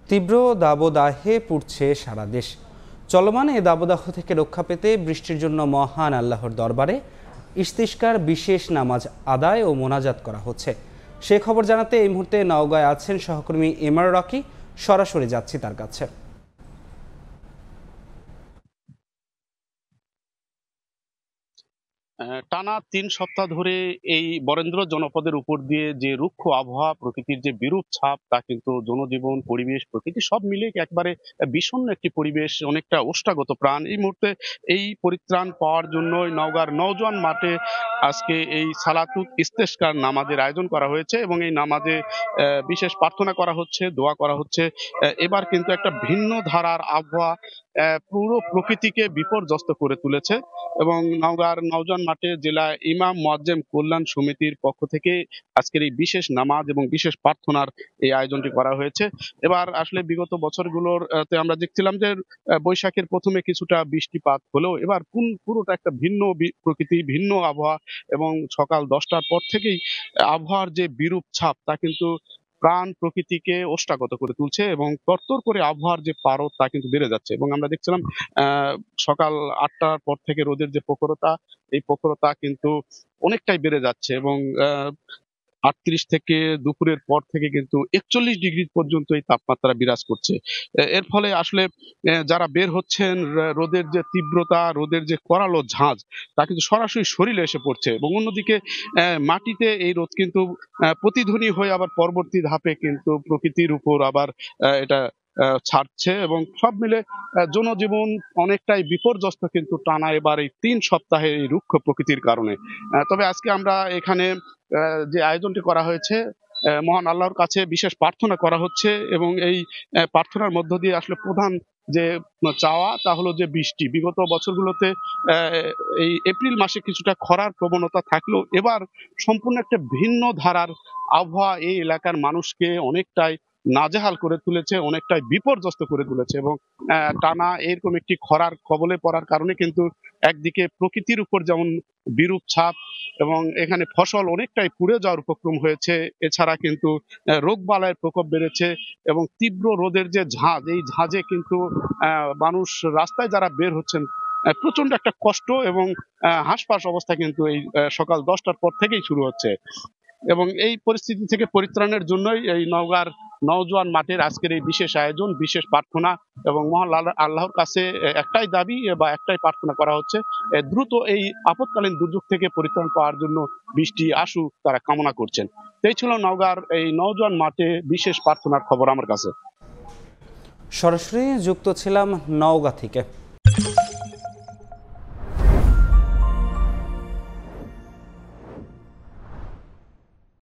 তীব্র দাবদাহে পুড়ছে সারা দেশ। চলমান এ দাবদাহ থেকে রক্ষা পেতে বৃষ্টির জন্য মহান আল্লাহর দরবারে ইস্তিস্কার বিশেষ নামাজ আদায় ও মোনাজাত করা হচ্ছে। সে খবর জানাতে এই মুহূর্তে নওগাঁয় আছেন সহকর্মী এমআর রকি। সরাসরি যাচ্ছি তার কাছে। টানা ৩ সপ্তাহ ধরে এই বরেন্দ্র জনপদের উপর দিয়ে যে রুক্ষ আবহাওয়া, প্রকৃতির যে বিরূপ ছাপ, তা কিন্তু জনজীবন, পরিবেশ, প্রকৃতি সব মিলে একবারে বিষণ্ণ একটি পরিবেশ, অনেকটা ওষ্ঠাগত প্রাণ। এই মুহূর্তে এই পরিত্রাণ পাওয়ার জন্যই নওগাঁর নওজোয়ান মাঠে আজকে এই সালাতুল ইস্তেসকার নামাজের আয়োজন করা হয়েছে এবং এই নামাজে বিশেষ প্রার্থনা করা হচ্ছে, দোয়া করা হচ্ছে। এবার কিন্তু একটা ভিন্ন ধারার আবহাওয়া পুরো প্রকৃতিকে বিপর্যস্ত করে তুলেছে এবং নওগাঁর নওজোয়ান মাঠে জেলা ইমাম মুয়াজ্জেম কল্যাণ সমিতির পক্ষ থেকে আজকের এই বিশেষ নামাজ এবং বিশেষ প্রার্থনার এই আয়োজনটি করা হয়েছে। এবার আসলে বিগত বছরগুলোর তে আমরা দেখছিলাম যে বৈশাখের প্রথমে কিছুটা বৃষ্টিপাত হলেও এবার পুরোটা একটা ভিন্ন প্রকৃতি, ভিন্ন আবহাওয়া এবং সকাল 10টার পর থেকেই আবহাওয়ার যে বিরূপ ছাপ, তা কিন্তু প্রাণ প্রকৃতিকে ওষ্ঠাগত করে তুলছে এবং তরতর করে আবহাওয়ার যে পারদ, তা কিন্তু বেড়ে যাচ্ছে এবং আমরা দেখছিলাম সকাল 8টার পর থেকে রোদের যে প্রখরতা, এই প্রখরতা কিন্তু অনেকটাই বেড়ে যাচ্ছে এবং 38 থেকে দুপুরের পর থেকে কিন্তু 41 ডিগ্রি পর্যন্ত এই তাপমাত্রা বিরাজ করছে। এর ফলে আসলে যারা বের হচ্ছেন, রোদের যে তীব্রতা, রোদের যে করালো ঝাঁজ, তা কিন্তু সরাসরি শরীরে এসে পড়ছে এবং অন্যদিকে মাটিতে এই রোদ কিন্তু প্রতিধ্বনি হয়ে আবার পরবর্তী ধাপে কিন্তু প্রকৃতির উপর আবার এটা ছাড়ছে এবং সব মিলে জনজীবন অনেকটাই বিপর্যস্ত কিন্তু টানা এবার এই 3 সপ্তাহে এই রুক্ষ প্রকৃতির কারণে। তবে আজকে আমরা এখানে যে আয়োজনটি করা হয়েছে, মহান আল্লাহর কাছে বিশেষ প্রার্থনা করা হচ্ছে এবং এই প্রার্থনার মধ্য দিয়ে আসলে প্রধান যে চাওয়া, তা হলো যে বৃষ্টি। বিগত বছরগুলোতে এই এপ্রিল মাসে কিছুটা খরার প্রবণতা থাকলেও এবার সম্পূর্ণ একটা ভিন্ন ধারার আবহাওয়া এই এলাকার মানুষকে অনেকটাই নাজেহাল করে তুলেছে, অনেকটাই বিপর্যস্ত করে তুলেছে এবং টানা এরকম একটি খরার কবলে পড়ার কারণে কিন্তু একদিকে প্রকৃতির উপর যেমন বিরূপ ছাপ এবং এখানে ফসল অনেকটাই পুড়ে যাওয়ার উপক্রম হয়েছে, এছাড়া কিন্তু রোগবালাইয়ের প্রকোপ বেড়েছে এবং তীব্র রোদের যে ঝাঁজ, এই ঝাঁজে কিন্তু মানুষ রাস্তায় যারা বের হচ্ছেন প্রচন্ড একটা কষ্ট এবং হাঁসফাঁস অবস্থা কিন্তু এই সকাল 10টার পর থেকেই শুরু হচ্ছে এবং এই পরিস্থিতি থেকে পরিত্রাণের জন্যই এই নওগাঁর নওজোয়ান মাঠের আজকের এই বিশেষ আয়োজন, বিশেষ প্রার্থনা এবং মহান আল্লাহর কাছে একটাই দাবি বা একটাই প্রার্থনা করা হচ্ছে, দ্রুত এই আপৎকালীন দুর্যোগ থেকে পরিত্রাণ পাওয়ার জন্য বৃষ্টি আসুক তারা কামনা করছেন। এই ছিল নওগাঁর এই নওজোয়ান মাঠে বিশেষ প্রার্থনার খবর আমার কাছে। সরাসরি যুক্ত ছিলাম নওগাঁ থেকে।